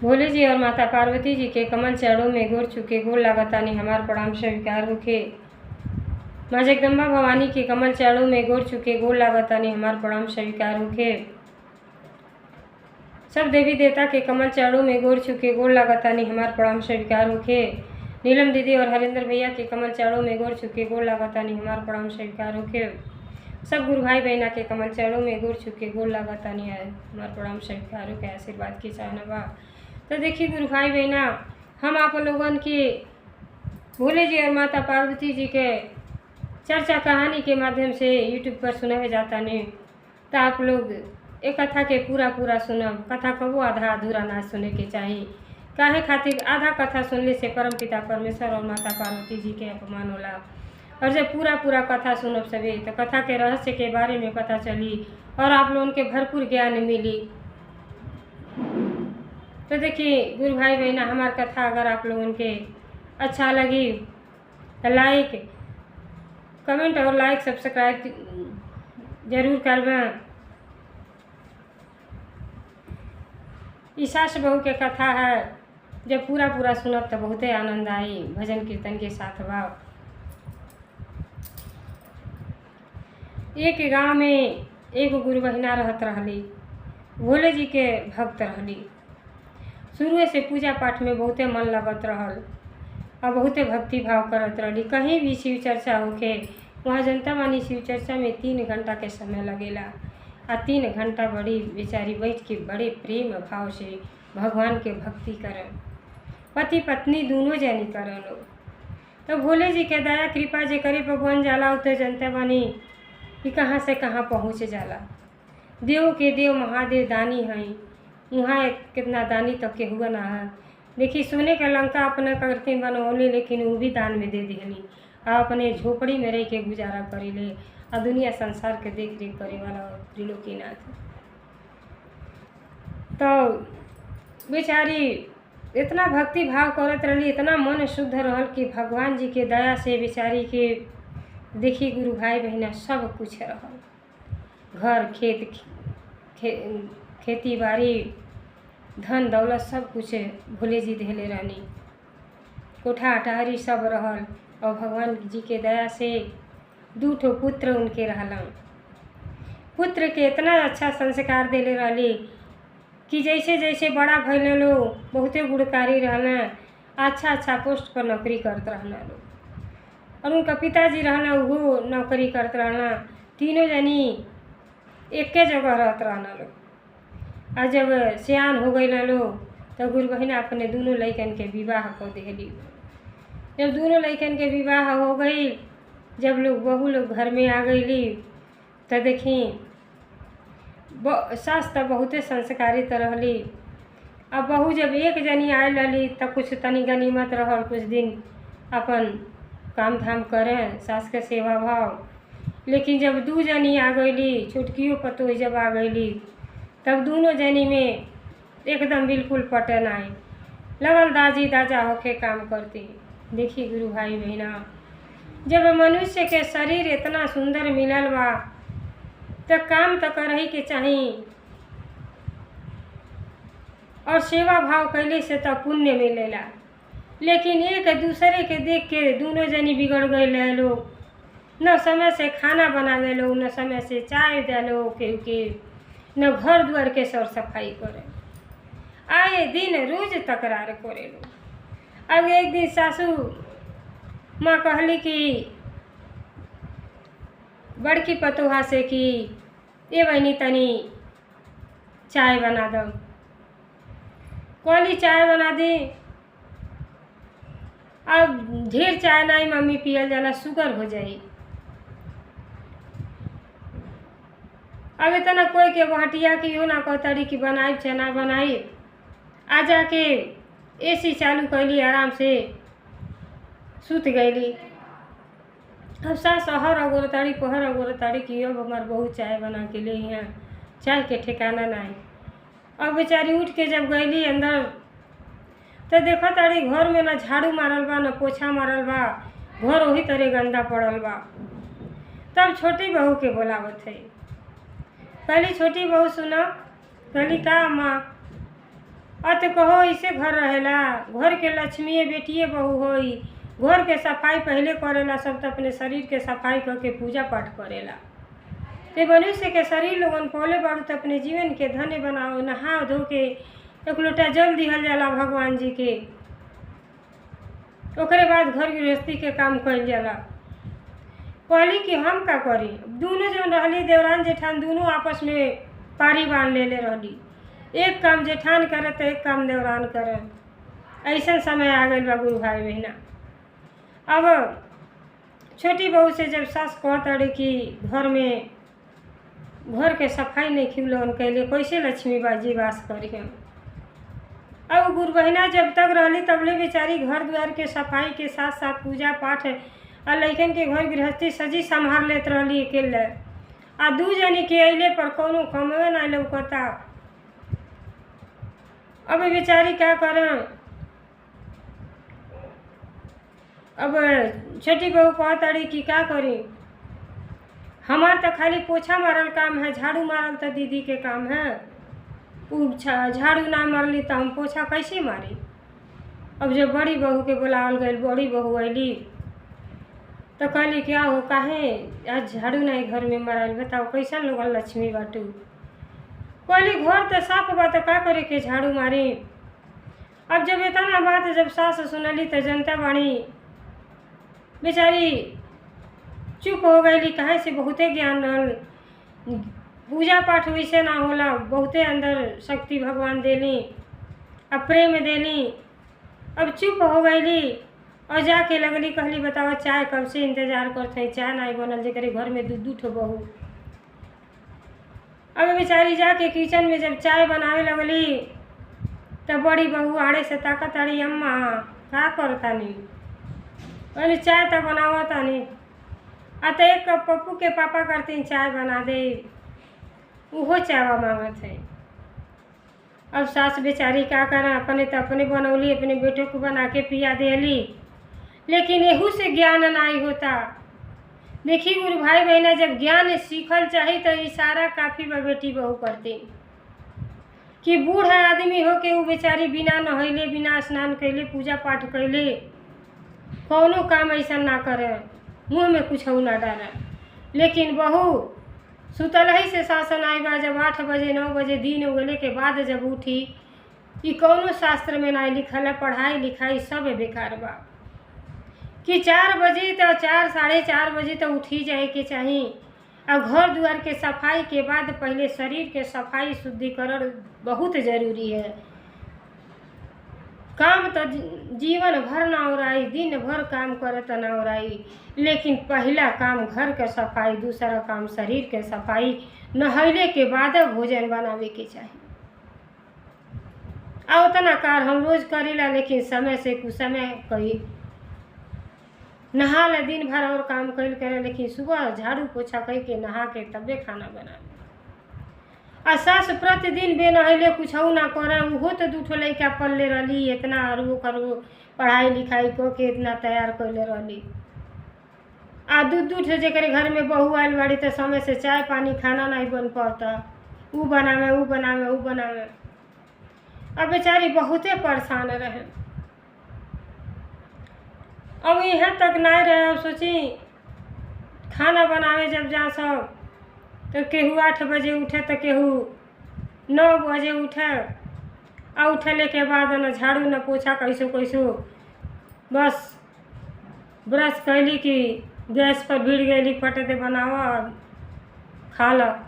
भोले जी और माता पार्वती जी के कमल चरणों में गोर चुके गोर लागतानी हमार प्रणाम स्वीकार होखे। माँ जगदम्बा भवानी के कमल चरणों में गोर चुके गोर लागतानी हमार प्रणाम स्वीकार होखे। सब देवी देवता के कमल चरणों में गोर चुके गोर लागतानी हमार प्रणाम स्वीकार होखे। नीलम दीदी और हरिंदर भैया के कमल चरणों में गोर चुके गोर लागतानी हमार प्रणाम स्वीकार होखे। सब गुरु भाई बहना के कमल चरणों में गोर चुके गोर लागतानी हमार प्रणाम स्वीकार होखे। आशीर्वाद की चाहना बा। तो देखिए गुरु भाई बहना, हम आप लोगन के भोले जी और माता पार्वती जी के चर्चा कहानी के माध्यम से यूट्यूब पर सुनावे जाता नहीं, तो आप लोग एक कथा के पूरा सुनब। कथा कबो आधा अधूरा ना सुने के चाहिए। काहे खातिर आधा कथा सुनने से परम पिता परमेश्वर और माता पार्वती जी के अपमान होला। और जब पूरा कथा सुनब सभी तो कथा के रहस्य के बारे में पता चली और आप लोगों के भरपूर ज्ञान मिली। तो देखिए गुरु भाई बहना, हमार कथा अगर आप लोगों के अच्छा लगी तो लाइक कमेंट और लाइक सब्सक्राइब जरूर करबें। ई सास बहू के कथा है, जब पूरा सुनब तो बहुते आनंद आई। भजन कीर्तन के साथ भाव। एक गांव में एगो गुरु बहिना रहत रहली। भोले जी के भक्त रहली। शुरू से पूजा पाठ में बहुते मन लगत रहल और बहुते भक्ति भाव करत रहली। कहीं भी शिव चर्चा होके वहाँ जनता मानी शिव चर्चा में 3 घंटा के समय लगेला। आ 3 घंटा बड़ी बेचारी बैठ के बड़े प्रेम भाव से भगवान के भक्ति करन। पति पत्नी दोनों जनी करन लोग। तो भोले जी के दया कृपा जे करे पर बन जाला, उते जनता मानी कि कहाँ से कहाँ पहुँच जाला। देव के देव महादेव दानी हैं। वहाँ कितना दानी तक के हुआ ना है। देखिए सोने का लंका अपने करते बनौले, लेकिन वो भी दान में दे दिहली। आ अपने झोपड़ी में रह के गुजारा करेले और दुनिया संसार के देख रेख करे वाला त्रिलोकीनाथ। तो बेचारी इतना भक्ति भाव करत रही, इतना मन शुद्ध रहल कि भगवान जी के दया से बेचारी के देखी गुरु भाई बहना सब कुछ रहल। घर खेती बाड़ी धन दौलत सब कुछ भोले जी देले रहनी। कोठा अटारी सब रहल और भगवान जी के दया से 2 ठो पुत्र उनके रहलन। पुत्र के इतना अच्छा संस्कार देले रहली कि जैसे जैसे बड़ा भइले लोग बहुते गुणकारी रहना, अच्छा पोस्ट पर नौकरी करते रहना लोग। और उनका पिताजी रहना वो नौकरी करते रहना। तीनों जनी एक जगह रहते रहना लोग। और जब सियान हो गई लोग तो गुरु बहिना अपने दोनों लड़कन के विवाह कर दिली। जब दोनों लड़कन के विवाह हो गई, जब लोग बहू लोग घर में आ गईली, तो देखी सास तो बहुते संस्कारित रहली। अब बहू जब एक जनी आए लली तब कुछ तनी गनीमत रहल, कुछ दिन अपन काम धाम करें सास के सेवा भाव। लेकिन जब 2 जनी आ गईली, छुटकियों पतोह जब आ गईली, तब दोनों जनी में एकदम बिल्कुल पटन आई। लगल दाजी दाजा होके काम करती। देखी गुरु भाई बहना, जब मनुष्य के शरीर इतना सुंदर मिलल बा तो काम तो करही के चाहिए और सेवा भाव कैले से तो पुण्य मिलेला। लेकिन एक दूसरे के देख के दोनों जनी बिगड़ गए लोग। न समय से खाना बनावे लोग, न समय से चाय दे लो के न घर द्वार के सर सफाई करे। आए दिन रोज तकरार करे लोग। अब एक दिन सासू माँ कहली कि बड़की पतोहा से कि ये बहनी तनी चाय बना दो। कहली चाय बना दी। अब ढेर चाय नहीं मम्मी पियल जाला, शुगर हो जाई। अब इतना कोई के बहटिया की हो ना कहतरी कि बनाई चना बनाई। आ जाके AC चालू कैली, आराम से सुत गईली। अब सास हर अगोरताड़ी पहर अगोरताड़ी कि अब हमार बहू चाय बना के ले यहाँ चाय के ठिकाना नहीं। अब बेचारी उठ के जब गईली अंदर तो देखा ताड़ी घर में ना झाड़ू मारल बा ना पोछा मारल बा, घर वही तरह गंदा पड़ल बा। तब छोटी बहू के बोलावत है। पहली छोटी बहू सुना, कहली का माँ अत कहो ऐसे घर रहेला, घर के लक्ष्मी बेटिए बहू होई। घर के सफाई पहले करेला, सब तो अपने शरीर के सफाई करके पूजा पाठ करेला। ते मनुष्य के शरीर लोगन पौले बाड़ू तो अपने जीवन के धन्य बनाओ। नहा धो के एक लोटा जल दिहल जाला भगवान जी के, ओकरे बाद घर गृहस्थी के काम कइल जाला। कहली कि हम का करी, दोनों जन रहली देवरान जेठान, दोनों आपस में पारी बांध लेले रहली। एक काम जेठान करे तो एक काम देवरान करे। ऐसा समय आ गई बा गुरु भाई बहना। अब छोटी बहू से जब सास कहता कि घर के सफाई नहीं खिलौन कैले, कैसे लक्ष्मी बाजी वास करी हम। अब गुरु बहिना जब तक रहली तबले बेचारी घर द्वार के सफाई के साथ साथ पूजा पाठ और लइकन के घर गृहस्थी सजी संभाल लेत रहली अकेले। आ दू जनी के अइले पर कोनो कमवे ना लौकता। अब बेचारी क्या करें। अब छोटी बहू कहताड़ी कि क्या करी, हमार तो खाली पोछा मारल काम है, झाड़ू मारल तो दीदी के काम है। झाड़ू ना मारली तो हम पोछा कैसे मारी। अब जब बड़ी बहू के बुलावल गई, बड़ी बहू अली तो कहली क्या हो, काहे आज झाड़ू नहीं घर में मारल, बताओ कैसा लोग लक्ष्मी बाटू। कहली घर तो साफ बा तो का करे के झाड़ू मारी। अब जब इतना बात जब सास सुनली तो जनता बाणी बेचारी चुप हो गई। कहे से बहुते ज्ञान रहल, पूजा पाठ वैसे ना होला, बहुते अंदर शक्ति भगवान देली, अब प्रेम देली। अब चुप हो गई और जाके लगली कहली बताओ चाय कब से इंतजार करते हैं, चाय नहीं बनल जेकरे घर में दू ठो बहू। अब बेचारी जाके किचन में जब चाय बनावे लगली तब बड़ी बहू आड़े से ताकत आड़ी, अम्मा का करता नहीं, अरे चाय तो बनावता नहीं। तो एक कप पप्पू के पापा करते चाय बना दे, वो चावा मांगत है। अब सास बेचारी क्या करें, अपने तो अपने बनौली, अपने बेटे को बना के पिया देली, लेकिन एहू से ज्ञान नहीं होता। देखी गुरु भाई बहना, जब ज्ञान सीखल चाहिए तो इशारा काफ़ी बा बेटी बहू करते कि बूढ़ा आदमी हो के वो बेचारी बिना नहैले बिना स्नान कैले पूजा पाठ कैले कौनो काम ऐसा ना करे, मुँह में कुछ ना डाले। लेकिन बहू सुतल ही से शासन आई बा, जब 8 बजे 9 बजे दिन उगले के बाद जब उठी, कि कौनो शास्त्र में नहीं लिखल है, पढ़ाई लिखाई सब बेकार बा। कि 4 बजे तो 4 साढ़े 4 बजे तो उठी जाए के चाहिए। और घर द्वार के सफाई के बाद पहले शरीर के सफाई शुद्धिकरण बहुत जरूरी है। काम तो जीवन भर ना ओराई, दिन भर काम करे तो ना ओराई, लेकिन पहला काम घर के सफाई, दूसरा काम शरीर के सफाई, नहैले के बाद भोजन बनावे के चाहिए। आ उतना कार हम रोज करीला, लेकिन समय से कुछ समय कही नहा ले, दिन भर और काम कैल करे, लेकिन सुबह झाड़ू पोछा कह के नहा के तबे खाना बनावे। आ सास प्रतिदिन बे नहैले कुछ ना करे, वो तो 2 ठो लइका पलले रहली, इतना अरबो करबो पढ़ाई लिखाई को के इतना तैयार कैले रहली। आ 2 ठो जेकरे घर में बहू आयल बाड़ी तो समय से चाय पानी खाना नहीं बन पाता, वो बनावे। अब बेचारी बहुते परेशान रहे। अब यहाँ तक नहीं रहे, अब सोची खाना बनावे जब जा सब तो केहू 8 बजे उठे तो केहू 9 बजे उठे। और उठले के बाद न झाड़ू न पोछा कैसो बस ब्रश कैली कि गैस पर भिड़ गई, फटे दे बनावा खा ला,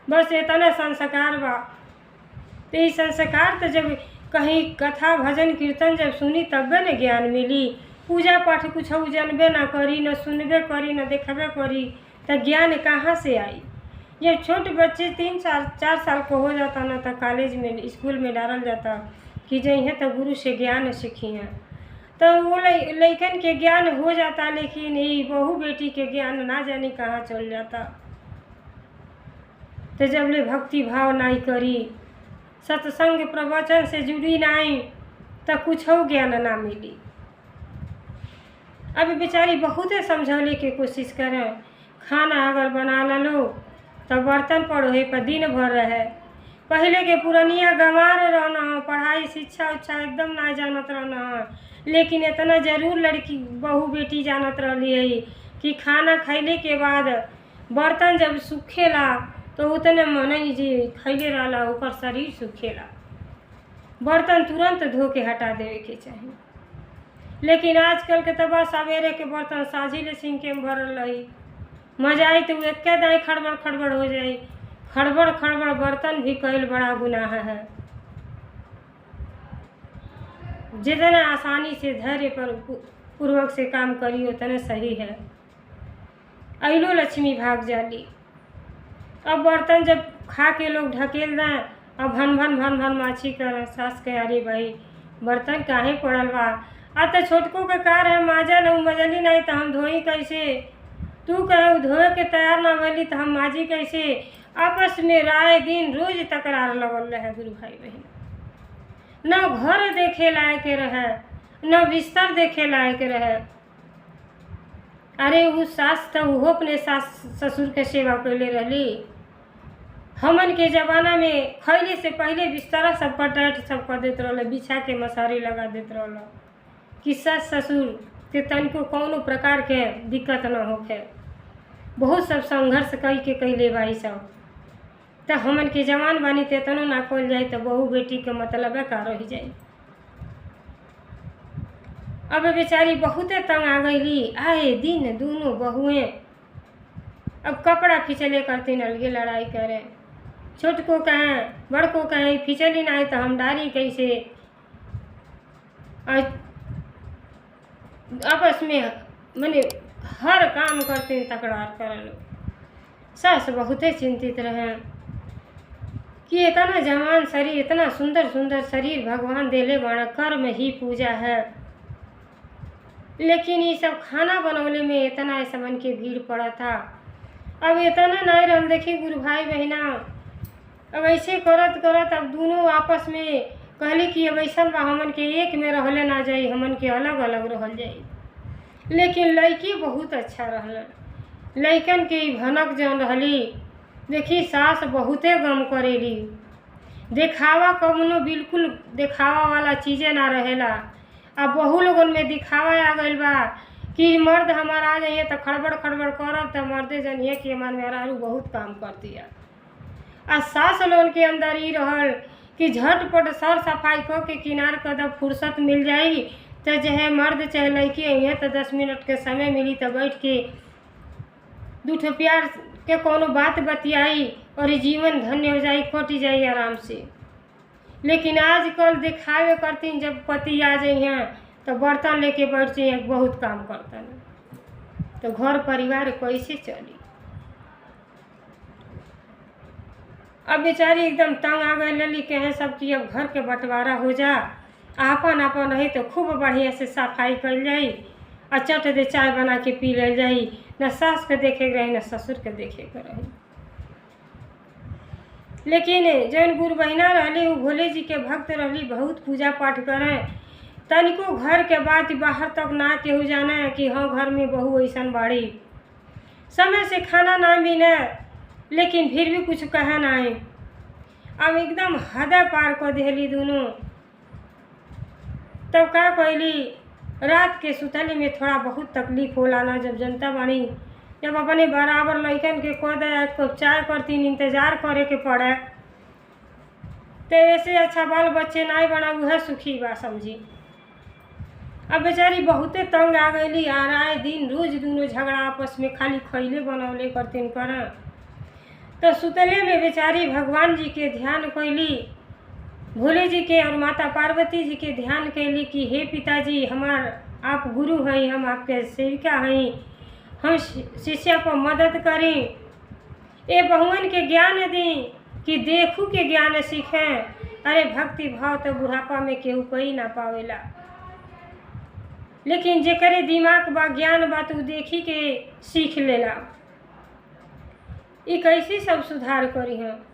बस इतना संस्कार बा। तो ये संस्कार तो जब कहीं कथा भजन कीर्तन जब सुनी तबे न ज्ञान मिली। पूजा पाठ कुछ जानबे ना करी, न सुनबे करी, न देखबे करी, तो ज्ञान कहाँ से आई। जब छोटे बच्चे 3-4 साल को हो जाता ना तो कॉलेज में स्कूल में डालल जाता कि जइहे तो गुरु से ज्ञान सीखी हैं, तो वो लइकन के ज्ञान हो जाता। लेकिन ये बहू बेटी के ज्ञान ना जानी कहाँ चल जाता। तो जब ले भक्ति भाव नहीं करी, सत्संग प्रवचन से जुड़ी नहीं, तो कुछ ज्ञान ना मिली। अभी बेचारी बहुते समझौले के कोशिश करें। खाना अगर बना लो तो बर्तन पड़ो है पर दिन भर रहे, पहले के पुरनिया गंवार रहना है, पढ़ाई शिक्षा उच्छा एकदम ना जानत रहना है, लेकिन इतना जरूर लड़की बहू बेटी जानत रहली है कि खाना खैले के बाद बर्तन जब सूखेला तो उतने मनई जी खैले रहला ओकर शरीर सूखेला, बर्तन तुरंत धो के हटा देवे के चाहिए। लेकिन आजकल के तो बस सवेरे के बर्तन साझी सिंके में भरल रही, मजा आई तो एक दाई खड़बड़ खड़बड़ हो जाई। खड़बड़ खड़बड़ बर्तन भी कईल बड़ा गुनाह है। जितना आसानी से धैर्य पर पूर्वक से काम करी उतना सही है। अइलो लक्ष्मी भाग जाली। अब बर्तन जब खा के लोग ढकेल दें, अब भन भन भन भन माछी कर सास के अरे भाई बर्तन काहे पड़ल बा, आ तो छोटको के कार है माजा न मजली नहीं तो हम धोई कैसे, तू कहे धोए के तैयार ना भली तो हम माजी कैसे। आपस में राय दिन रोज तकरार लगल रहे गुरु भाई बहन। न घर देखे लायक रहे न बिस्तर देखे लायक रहे। अरे वो सास तो वो अपने सास ससुर के सेवा कैले रहली। हमन के जमाना में खैले से पहले बिस्तरा सब टाइट सब कर देते रहल, बिछा के मसारी लगा देते रहल कि सास ससुर के तनिको कौनो प्रकार के दिक्कत न होखे। बहुत सब संघर्ष के कैले भाई सब। तो हमन के जवान बानी ते तनो ना कल जाए तो बहू बेटी के मतलब का रह जाए। अब बेचारी बहुते तंग आ गईली। आए दिन दोनों बहुएं अब कपड़ा फिचले करती अलगे लड़ाई करे। छोटको कहें बड़को कहें फिचली ना तो हम डारी कैसे। आपस में मैंने हर काम करते तकरार करल। सास बहुते चिंतित रहे कि इतना जवान शरीर इतना सुंदर सुंदर शरीर भगवान देले बड़ा, कर्म ही पूजा है, लेकिन ये सब खाना बनौले में इतना समन के भीड़ पड़ा था। अब इतना नहीं रह देखी गुरु भाई बहना। अब ऐसे करत करत अब दोनों आपस में कहली कि अब ऐसा बा हमन के एक में रहले ना जाई, हमन के अलग अलग रहल जाई। लेकिन लड़की बहुत अच्छा रहल। लड़कन के भनक जौन रहली देखी सास बहुते गम करेली। दिखावा कवनो बिल्कुल दिखावा वाला चीज़ें ना रहेला। अब बहु लोगन में दिखावा आ गइल बा कि मर्द हमारा आ जाइए तो खड़बड़ खड़बड़ करब तो मर्दे जनिए कि हमार मेहरारू बहुत काम करती है। आ सास लोगन के अंदर ही रहल कि झटपट सर सफाई कर के किनार कदम फुर्सत मिल जाई तो चाहे मर्द चाहे लड़की है तो 10 मिनट के समय मिली तो बैठ के दूठो प्यार के कोनो बात बतियाई और जीवन धन्य हो जाई, कट जाई आराम से। लेकिन आजकल दिखावे करती जब पति आ जाए हैं तो बर्तन लेके बैठ जाइए बहुत काम करता है तो घर परिवार कैसे चली। अब बेचारी एकदम तंग आ गई लली कहे सब कि अब घर के बंटवारा हो जा, आपन आपन रही तो खूब बढ़िया से सफाई कर जाई और चट दे चाय बना के पी ले जाई। न सास के देखे के रही न ससुर के देखे के रही। लेकिन जौन गुरु बहिना रहली वो भोले जी के भक्त रहली, बहुत पूजा पाठ करें। तनिको घर के बात बाहर तक ना केहू जाने कि हाँ घर में बहू ऐसन बाड़ी। समय से खाना ना मिले लेकिन फिर भी कुछ कहा ना है। अब एकदम हद पार कर दिली दोनों। तब का कहली रात के सुतले में थोड़ा बहुत तकलीफ होला ना, जब जनता बानी जब अपने बराबर लड़कन के कह दे कब चाय करती इंतजार करे के पड़े तो ऐसे अच्छा बाल बच्चे नहीं बना वह सुखी बा समझी। अब बेचारी बहुते तंग आ गईली। आ रहा दिन रोज दोनों झगड़ा आपस में खाली खैले बनौले करते कर। तो सुतले में बेचारी भगवान जी के ध्यान कैली, भोले जी के और माता पार्वती जी के ध्यान कैली कि हे पिताजी हमार आप गुरु हैं, हम आपके सेविका हैं, हम शिष्य को मदद करें। ये बहुवन के ज्ञान दें कि देखू के ज्ञान सीखें। अरे भक्ति भाव तो बुढ़ापा में केहू कोई ना पावेला, लेकिन जेकरे दिमाग बा ज्ञान बा तो देखी के सीख लेला। ये कैसे सब सुधार करी हम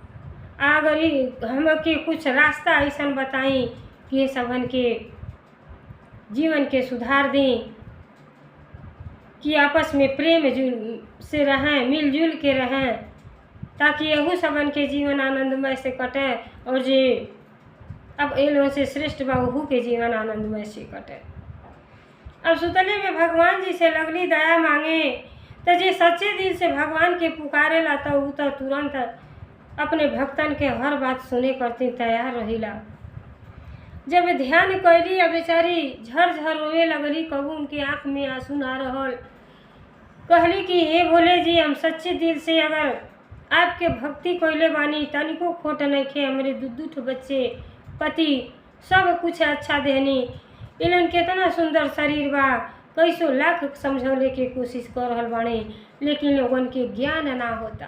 अगर हम के कुछ रास्ता ऐसा बताई कि ये सबन के जीवन के सुधार दें कि आपस में प्रेम से रहें, मिलजुल के रहें। ताकि यहू सबन के जीवन आनंदमय से कटे और जे अब ए लोगों से श्रेष्ठ बा वहू के जीवन आनंदमय से कटे। अब सुतले में भगवान जी से लगली दया मांगे, तो जे सच्चे दिल से भगवान के पुकारेला तो ऊ तो तुरंत अपने भक्तन के हर बात सुने करती तैयार रहिला। जब ध्यान कैली अब बेचारी झरझर रोए लगली, कबू उनकी आँख में आंसू ना रहल। कहली कि हे भोले जी, हम सच्चे दिल से अगर आपके भक्ति कैले बानी, तनिको खोट नइखे। हमरे दू बच्चे, पति, सब कुछ अच्छा देहनी। इलन केतना सुंदर शरीर बा, कैसो लाख समझौले के कोशिश कर रहल बाणे, लेकिन लोगन के ज्ञान ना होता।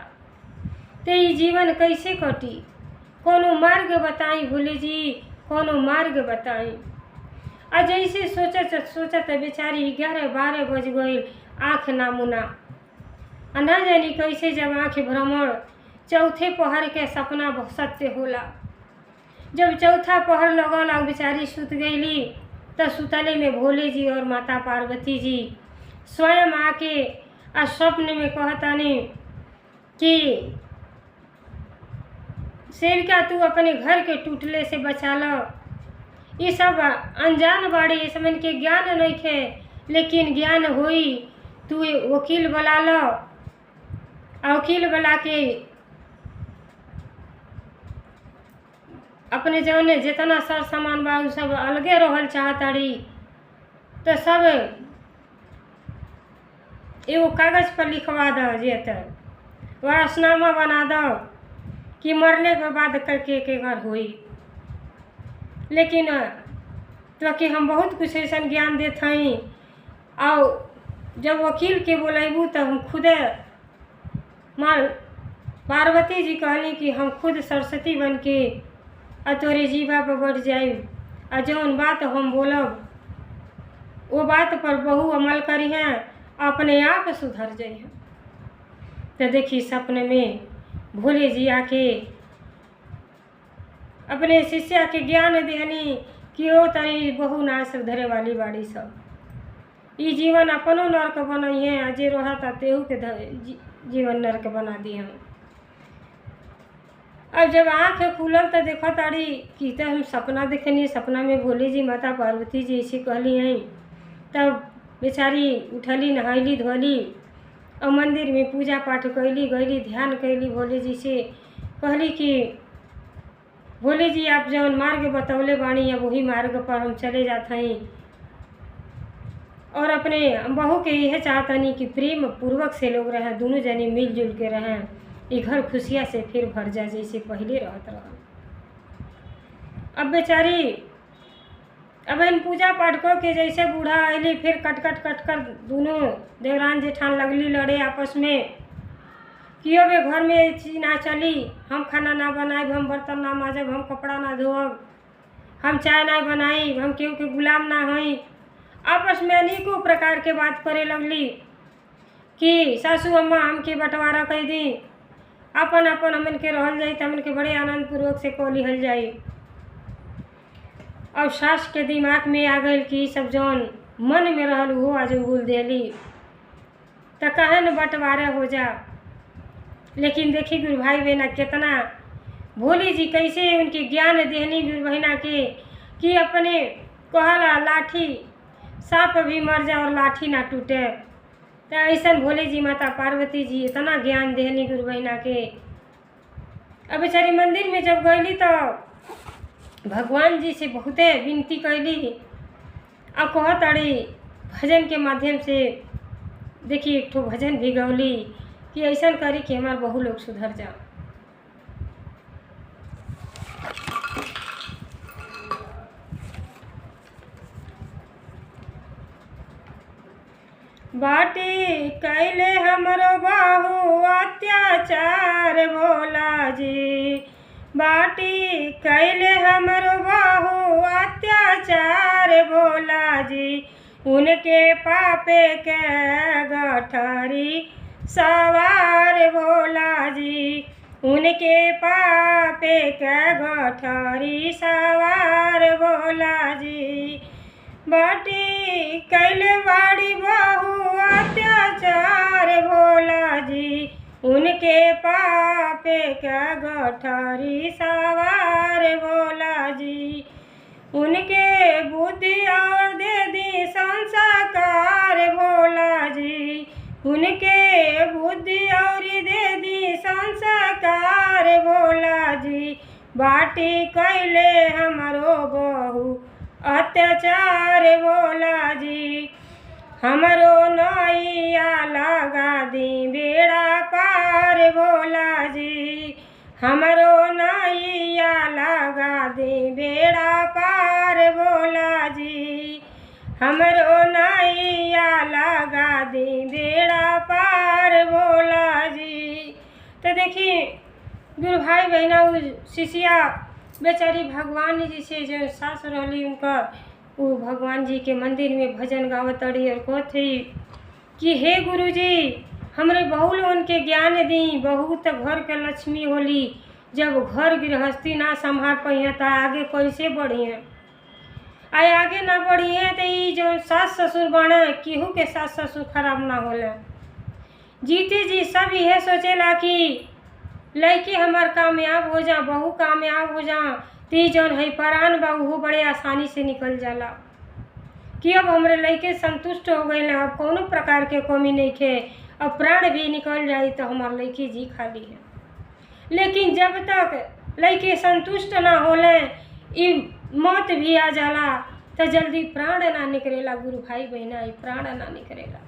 ते ई जीवन कैसे कटी? कोनो मार्ग बताई भोले जी, कोनो मार्ग बताई। आ जैसे सोचत बेचारी 11-12 बज गई, आँख ना मुना। ना जानी कैसे जब आँख भ्रमण चौथे पहर के सपना सत्य होला। जब चौथा पहर लगल और बेचारी सुत गईली, तो सुतले में भोले जी और माता पार्वती जी स्वयं आके आ स्वप्न में कहतानी कि सेविका तू अपने घर के टूटले से बचा लो। ये सब अनजान बाड़ी, इस मन के ज्ञान नइखे, लेकिन ज्ञान होई। तू वकील बुला लो, वकील बुला के अपने जौने जितना सर सामान बा उ सब अलगे रहल चाहताड़ी, तो सब एगो कागज पर लिखवा दो, जे वारसनामा बना दो कि मरने के बाद करके के घर होई। लेकिन तो कि हम बहुत कुछ ऐसा ज्ञान देत हई, और जब वकील के बोलेबू तो हम खुदे माँ पार्वती जी कहली कि हम खुद सरस्वती बन के तोरे जीवा पर बढ़ जाए, और जौन बात हम बोलब वो बात पर बहु अमल करी हैं, अपने आप सुधर जाए हैं। तो देखी सपने में भोले जी आके अपने शिष्या के ज्ञान देहनी कि ओ तरी बहु ना सुधरे वाली बाड़ी सब। ई जीवन अपनो नरक बनई है, जे रहता तेहू के जीवन नरक बना दी हम। अब जब आँख खुलल तो देखा ताड़ी कि तो हम सपना देखनी। सपना में भोले जी माता पार्वती जी ऐसे कहली हैं। तब बेचारी उठली, नहाइली धोली और मंदिर में पूजा पाठ कैली, गईली, ध्यान कैली। भोले जी से कहली कि भोले जी आप जौन मार्ग बतौले बाणी, अब वही मार्ग पर हम चले जाते हैं, और अपने बहू के यह चाहतनी कि प्रेम पूर्वक से लोग रहें, दोनों जने मिलजुल के रहें, ये घर खुशियाँ से फिर भर जाए जैसे पहले रहत रहा। अब बेचारी अब इन पूजा पाठ के जैसे बूढ़ा आईली, फिर कट कर दोनों देवरान जेठान लगली लड़े आपस में कि अब घर में चीज ना चली, हम खाना ना बनाए, हम बर्तन ना माजब, हम कपड़ा ना धोब, हम चाय ना बनाई, हम केहू के गुलाम ना हई। आपस में अनेकों प्रकार के बात करे लगली कि सासू अम्मा हमके बंटवारा कह दी, अपन हमन के रहल जाई, हमन के बड़े आनंद पूर्वक से को लिहल जाई। और सास के दिमाग में आ गई कि सब जौन मन में रहल वो आज उगुल देली, तो कहे न बंटवारा हो जा। लेकिन देखी गुरु भाई बहना कितना भोली जी कैसे उनके ज्ञान देहनी गुरु बहना के कि अपने कहला लाठी सांप भी मर जाए और लाठी ना टूटे। तो ऐसा भोले जी माता पार्वती जी इतना ज्ञान देहनी गुरु बहना के। अब बेचारी मंदिर में जब गईली तो भगवान जी से बहुते विनती कैली और कहत अड़ी भजन के माध्यम से देखी एक ठो भजन भी गौली कि ऐसा करी कि हमार बहु लोग सुधर जाओ। बाटी कैले हमरो बाहु अत्याचार भोला जी, बाटी कैले हमरो बाहु अत्याचार भोला जी, उनके पापे के गठरी सवार भोला जी, उनके पापे के गठरी सवार भोला जी। बाटी कैले बाड़ी बहु अत्याचार भोला जी, उनके पापे का गठरी सवार भोला जी। उनके बुद्धि और दे दी संस्कार भोला जी। उनके बुद्धि और दे दी संस्कार भोला जी। बाटी कैले हमरो बहु अत्याचार भोला जी। हमरो नैया लगा दी बेड़ा पार भोला जी। हमरो नैया लगा दी बेड़ा पार भोला जी। हमरो नैया लगा दी बेड़ा पार भोला जी। तो देखिए गुरु भाई बहना शिष्या बेचारी भगवान जी से जो सास रहली उनकर वो भगवान जी के मंदिर में भजन गावत अड़ी और कहते कि हे गुरु जी हमरे बहू लोगन के ज्ञान दी। बहू तो घर के लक्ष्मी होली, जब घर गृहस्थी ना संभाल पाइए तो आगे कैसे बढ़िए। आगे ना बढ़िए तो ये जो सास ससुर बने केहू के सास ससुर खराब ना होला। जीते जी सब यह सोचेला कि लड़के हमार कामयाब हो जा, बहू कामयाब हो जा, ती जौन है परान बा वो बड़े आसानी से निकल जाला कि अब हमरे लड़के संतुष्ट हो गए, अब कोनो प्रकार के कमी नहीं खे, अब प्राण भी निकल जाई तो हमार लड़के जी खाली है। लेकिन जब तक लड़के संतुष्ट ना होले ई मौत भी आ जाला तो जल्दी प्राण ना निकलेला। गुरु भाई बहना ई प्राण ना निकलेला।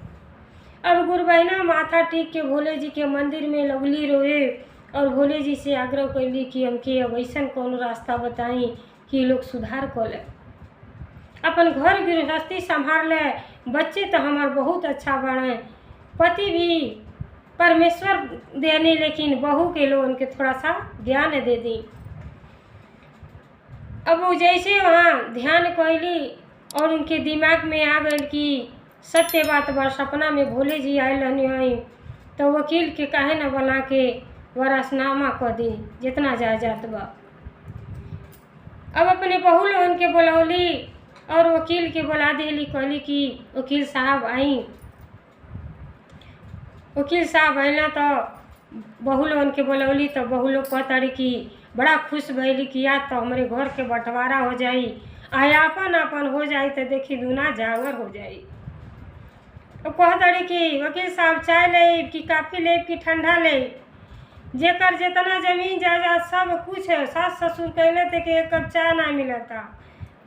अब गुरु बहना माथा टेक के भोले जी के मंदिर में लगली रोए और भोले जी से आग्रह कैली कि हमके अब ऐसा कौन रास्ता बताई कि लोग सुधार कर ले, अपन घर गृहस्थी संभाल ले। बच्चे तो हमार बहुत अच्छा बने, पति भी परमेश्वर देने, लेकिन बहू के लोग उनके थोड़ा सा ध्यान दे दी। अब वो जैसे वहाँ ध्यान कैली और उनके दिमाग में आ गई कि सत्य बात बा, सपना में भोले जी आए रहनी हुई तो वकील के काहे न बना के वरासनामा कर दी जितना जायदाद बा। अब अपने बहू लोगन के बुलौली और वकील के बुला दिली, कहली कि वकील साहब आई। वकील साहब आइला तो बहू लोगन के बुलौली तो बहू लोग कहताड़ी कि बड़ा खुश भैली कि याद तो हमारे घर के बंटवारा हो जाई, आयापन अपन हो जाई तो देखी दूना जांगर हो जाई। अब कहताड़ी कि वकील साहब चाय ले कि काफ़ी ले कि ठंडा ले, जेकर जितना जमीन जायदाद सब कुछ सास ससुर कहले थे कि एक कप चाय ना मिलता।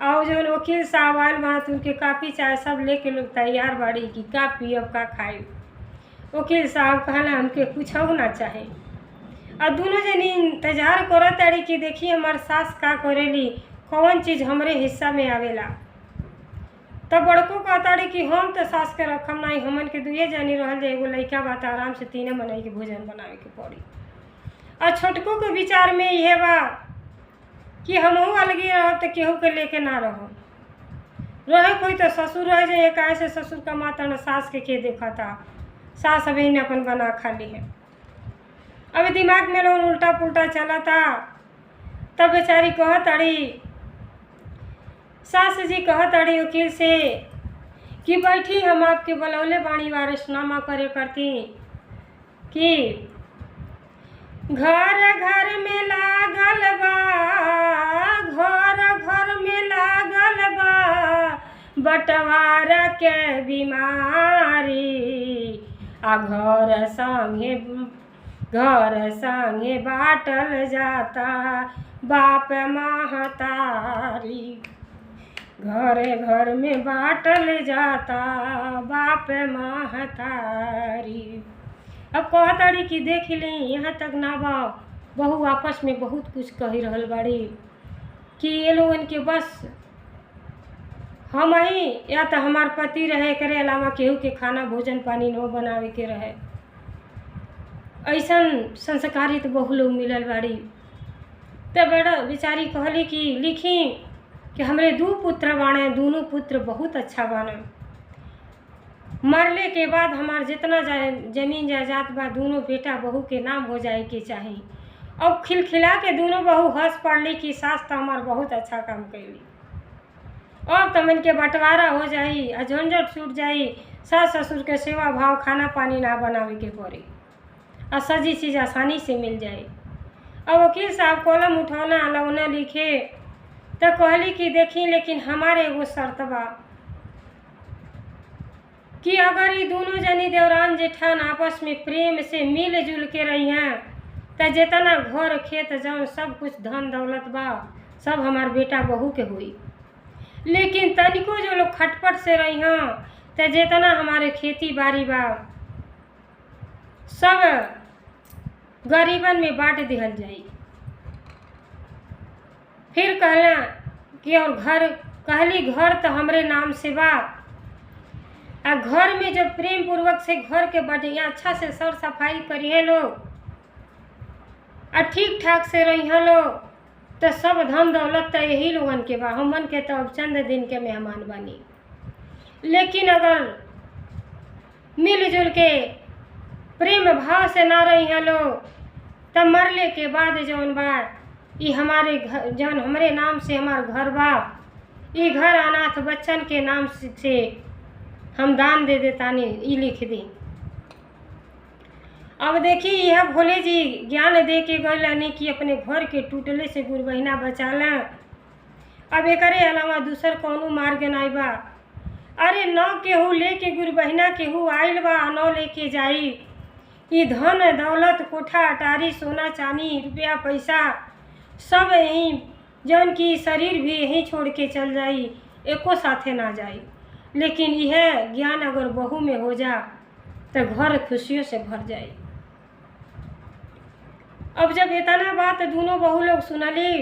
और जो वकील साहब आयल बना तो उनके काफ़ी चाय सब लेके लोग तैयार बाड़ी कि का पियब का खाई। वकील साहब कहला हमके कुछ हो ना चाहे। और दोनों जनी इंतजार करत ताड़ी कि देखिए हमार सास का करेली, कौन चीज़ हमरे हिस्सा में आवेला। तब बड़को कहताड़ी कि हम तो सास के रखम नहीं, हमन के दुए जनी रहल जाए, एगो लड़का बात आराम से तीने मनाई के भोजन बनावे के पड़ी। और छोटको के विचार में यह बा कि हमहू अलगे रहब तो केहू के लेके ना रहे कोई तो ससुर रह जाए, काहे से ससुर कमाता न सास के देखता, सास अभी ने अपन बना खा ली है। अब दिमाग में लोग उल्टा पुल्टा चला था। तब बेचारी कहताड़ी, सास जी कहताड़ी वकील से कि बैठी हम आपके बुलौले बाणी वारिसनामा करे करती कि घर घर में लागल बा, घर घर में लागल बा बंटवारा के बीमारी। आ घर संगे बाटल जाता बाप महतारी। घरे घर में बाटल जाता बाप महतारी। अब कहताड़ी कि देख ली यहाँ तक ना बा, बहू आपस में बहुत कुछ कही रहल बाड़ी कि ये लोगन के बस हम ही या तो हमार पति रहे करे अलावा केहू के खाना भोजन पानी न बनावे के रहे। ऐसन संस्कारित बहू लोग मिलल बाड़ी। तो बड़ा बेचारी कहली कि लिखी कि हमरे 2 पुत्र बाणे, दोनों पुत्र बहुत अच्छा बाने। मरले के बाद हमार जितना जमीन जायदाद बा दोनों बेटा बहू के नाम हो जाए के चाही। अब खिलखिला के दोनों बहू हंस पड़ली कि सास तो हमार बहुत अच्छा काम कैली। अब तमन के बंटवारा हो जाई, झंझट छूट जाई, सास ससुर के सेवा भाव खाना पानी ना बनावे के पड़ी। और सजी चीज़ आसानी से मिल जाए। अब वकील साहब कलम उठौना लौना लिखे तो कहली कि देखी लेकिन हमारे एगो शर्त बा कि अगर ये दोनों जनी देवरान जेठान आपस में प्रेम से मिल जुल के रही हैं तो जितना घर खेत जौन सब कुछ धन दौलत बा सब हमार बेटा बहू के हुई। लेकिन तनिको जो लोग खटपट से रही हैं तो जितना हमारे खेती बाड़ी बा सब गरीबन में बांट दिहल जाई। फिर कहला कि और घर कहली घर तो हमरे नाम से बा आ घर में जब प्रेम पूर्वक से घर के बढ़िया अच्छा से सर सफाई करिए लोग आ ठीक ठाक से रही लोग तो सब धन दौलत तो यही लोगन के बा, हमन के तो अब चंद दिन के मेहमान बनी। लेकिन अगर मिलजुल के प्रेम भाव से ना रही हैं लोग तब मरले के बाद जौन बा ये हमारे घर जौन हमरे नाम से हमार घर बा ये घर अनाथ बच्चन के नाम से हम दान दे देतानी ये लिख दी। अब देखी यह भोले जी ज्ञान दे के गए कि अपने घर के टूटले से गुरु बहिना बचा लें। अब एकरे अलावा दूसर कौनो मार्ग नहीं बा। अरे न केहू लेके गुरु बहिना केहू आइल बा न लेके जाई। ये धन दौलत कोठा अटारी सोना चांदी रुपया पैसा सब यहीं जौन की शरीर भी यहीं छोड़ के चल जाई, एको साथे ना जाई। लेकिन यह ज्ञान अगर बहू में हो जा तो घर खुशियों से भर जाए। अब जब इतना बात दोनों बहू लोग सुनली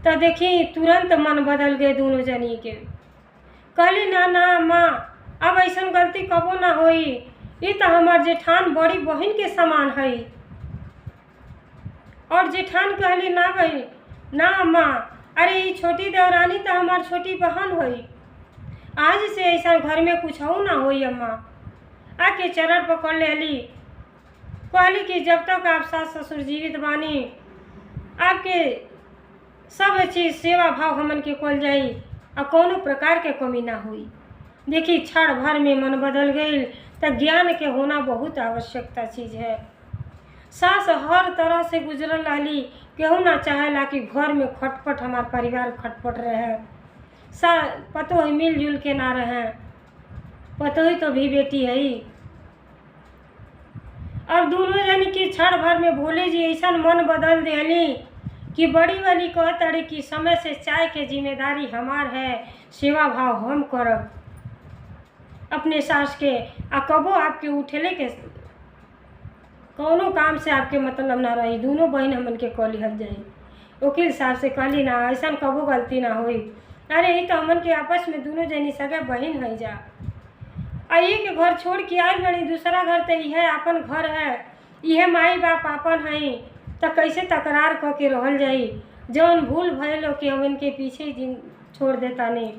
तो देखी तुरंत मन बदल गए दोनों जनी के। कहली ना ना माँ अब ऐसा गलती कबो ना होई, ये तो हमार जेठान बड़ी बहन के समान है। और जेठान कहली ना भाई ना माँ, अरे ये छोटी देवरानी तो हमार छोटी बहन हुई, आज से ऐसा घर में कुछ हो ना होई। अम्मा आके चरण पकड़ लेली, कहली कि जब तक आप सास ससुर जीवित बानी आपके सब चीज़ सेवा भाव हमन के कल जाई और कोनो प्रकार के कमी ना हुई। देखी क्षण भर में मन बदल गई। तो ज्ञान के होना बहुत आवश्यकता चीज़ है। सास हर तरह से गुजरल रहली, केहू ना चाहेला कि घर में खटपट हमार परिवार खटपट रहे, पतो ही मिलजुल के ना रहे, पतो ही तो भी बेटी है। और दोनों जनी की क्षण भर में भोले जी ऐसा मन बदल देली कि बड़ी वाली कहतड़ी कि समय से चाय के जिम्मेदारी हमार है, सेवा भाव हम करब अपने सास के। आ कबो आपके उठेले के कौनो काम से आपके मतलब ना रही, दोनों बहन हमन के कह लिहल जाई। वकील साहब से कहली ना ऐसा कबो गलती ना हुई। अरे ये तो हमन के आपस में दोनों जनी सगे बहन है जा। आइए के घर छोड़ के आए बड़ी दूसरा घर तो यह अपन घर है, यह माई बाप आपन है, तो कैसे तकरार कह के रहल जाई। जौन भूल भयल कि हमन के पीछे दिन छोड़ देता नहीं।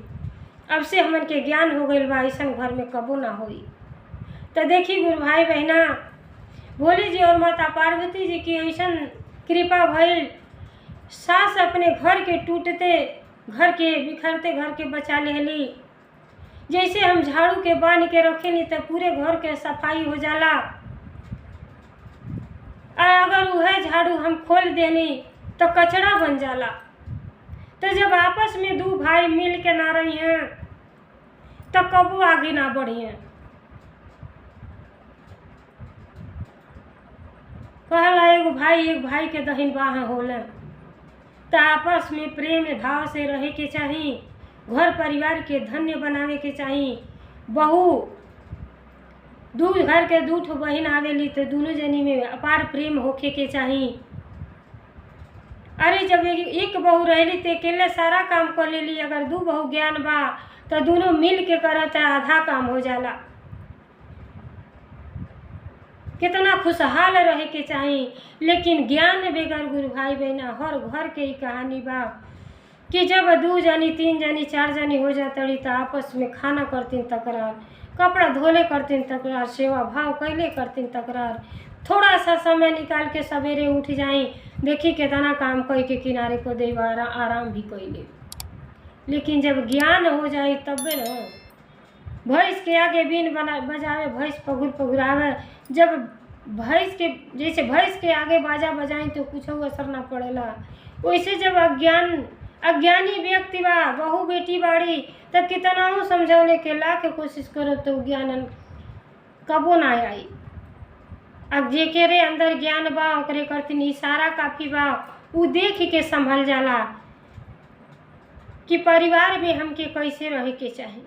अब से हमन के ज्ञान हो गई बा ऐसा घर में कबो ना होई। तो देखी गुरु भाई बहना भोले जी और माता पार्वती जी की ऐसा कृपा भइल, सास अपने घर के टूटते घर के बिखरते घर के बचा लेली। जैसे हम झाड़ू के बांध के रखेली तो पूरे घर के सफाई हो जाला, अगर वह झाड़ू हम खोल देनी तो कचरा बन जाला। तो जब आपस में दो भाई मिल के ना रही हैं तो कबू आगे ना बढ़ी हैं। कहला एक भाई के दहिन बाह होला। तो आपस में प्रेम भाव से रहे के चाही, घर परिवार के धन्य बनावे के चाही। बहू दू घर के दू ठो बहन आवेली तो दोनों जनी में अपार प्रेम होखे के चाही। अरे जब एक बहू रहली तो अकेले सारा काम कर लेली, अगर दू बहू ज्ञान बा तो दोनों मिल के करत आधा काम हो जाला। कितना खुशहाल रहे के चाही। लेकिन ज्ञान बेगर गुरु भाई बहना हर घर के ही कहानी बा कि जब दू जनी तीन जनी चार जनी हो जाती तो आपस में खाना करतीन तकरार, कपड़ा धोले करतीन तकरार, सेवा भाव कैले करतीन तकरार। थोड़ा सा समय निकाल के सवेरे उठ जाई, देखी कितना काम कई के किनारे को दे आराम भी कैले। लेकिन जब ज्ञान हो जाए तबे न भैंस के आगे बीन बजावे भैंस पगुर पगुरावे। जब भैंस के, जैसे भैंस के आगे बाजा बजाएं तो कुछ असर ना पड़ेला, वैसे जब अज्ञानी व्यक्ति बा, बहू बेटी बाड़ी, तब कितना समझौले के ला के कोशिश करो तो ज्ञान कबो ना आई। अब जेकरे अंदर ज्ञान बा ओकरे करतीन इशारा काफी बा, उ देख के संभल जाला कि परिवार में हमके कैसे रहे के चाही।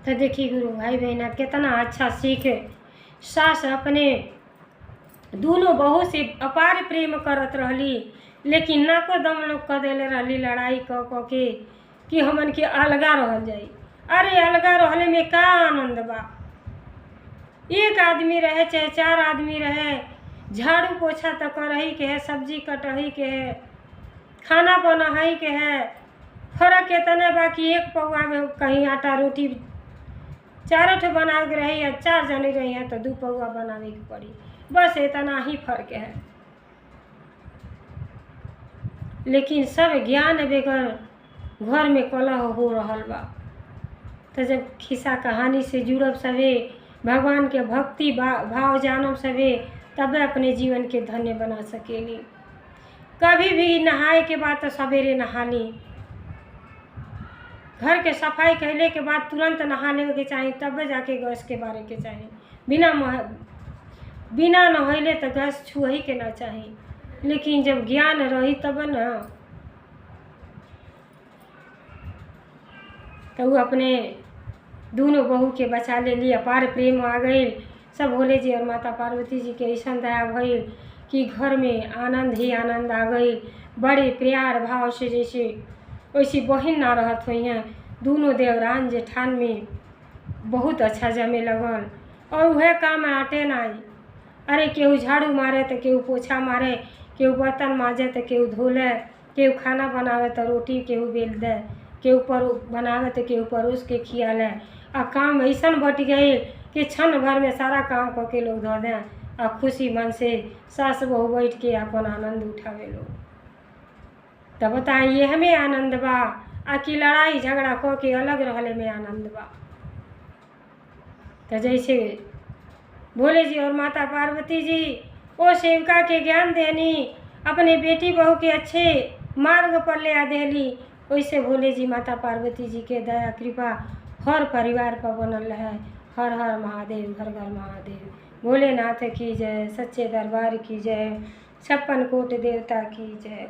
तो देखी गुरु भाई बहना कितना अच्छा सीख सास अपने दोनों बहू से अपार प्रेम करत रहली, लेकिन नाको दम लोग क देले रहली लड़ाई क के कि हमन के अलगा रहल जाई। अरे अलगा रहले में का आनंद बा? एक आदमी रहे चाहे 4 आदमी रहे, झाड़ू पोछा तो करही के है, सब्जी कटही के है, खाना बनाही के है। फर्क इतना बा कि एक पौआ में कहीं आटा रोटी 4 ठो बनावे के रही या 4 जने रही है तो 2 पौआ बनावे के पड़ी, बस इतना ही फर्क है। लेकिन सब ज्ञान बगैर घर में कलह हो रहल बा। तो जब खिस्सा कहानी से जुड़ब सवे, भगवान के भक्ति भाव जानब सवे, तब अपने जीवन के धन्य बना सकेली। कभी भी नहाए के बाद तो सवेरे नहा ली, घर के सफाई कैले के बाद तुरंत नहा ले के चाहिए, तब जाके गैस के बारे के चाहिए। बिना नहैले तो गैस छुही के ना चाहिए। लेकिन जब ज्ञान रही तब न तो अपने दोनों बहू के बचा ले ली, अपार प्रेम आ गई। सब भोले जी और माता पार्वती जी के ऐसा दया भइल कि घर में आनंद ही आनंद आ गई। बड़े प्यार भाव से जैसे वैसी बहन ना रहत हुई हैं। दोनों देवरान जेठान में बहुत अच्छा जमे लगल और वह काम आटे ना आई। अरे केहू झाड़ू मारे तो केहू पोछा मारे, केहू बर्तन माजे तो केहू धोले, केहू खाना बनावे तो रोटी केहू बेल दे, केहू बनावे तो केहू परोस के खियाले। आ काम ऐसा बट गई कि क्षण भर में सारा काम करके लोग धो दें और खुशी मन से सास बहू बैठ के अपन आनंद उठावे लोग। तब बताएं ये हमें आनंद बा आ कि लड़ाई झगड़ा करके अलग रहले में आनंद बा। तो जैसे भोले जी और माता पार्वती जी वो सेविका के ज्ञान देनी, अपने बेटी बहू के अच्छे मार्ग पर ले आ देली, वैसे भोले जी माता पार्वती जी के दया कृपा हर परिवार पर बनल है। हर हर महादेव, घर घर महादेव। भोलेनाथ की जय, सच्चे दरबार की जय, 56 कोट देवता की जय।